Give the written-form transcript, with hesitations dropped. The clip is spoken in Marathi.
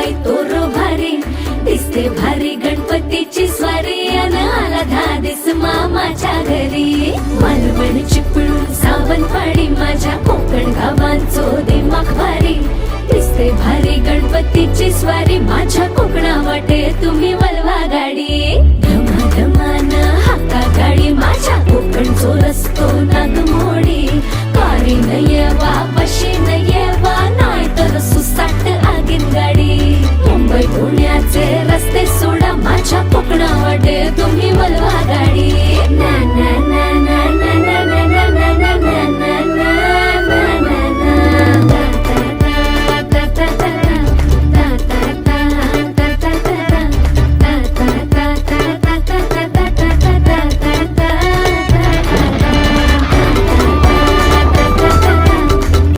बाई तोरो भारी दिसते भारी गणपतीची स्वारी अन आला धादिस मामाच्या घरी मालवण चिपळूण सावंतवाडी माझ्या कोकण गावांचो दिमाग भारी दिसते भारी गणपतीची स्वारी माझ्या कोकणा वाटे तुम्ही वलवा गाडी धमाधमान हाका गाडी माझ्या कोकणचो रस्तो नागमोडी कारी नये वा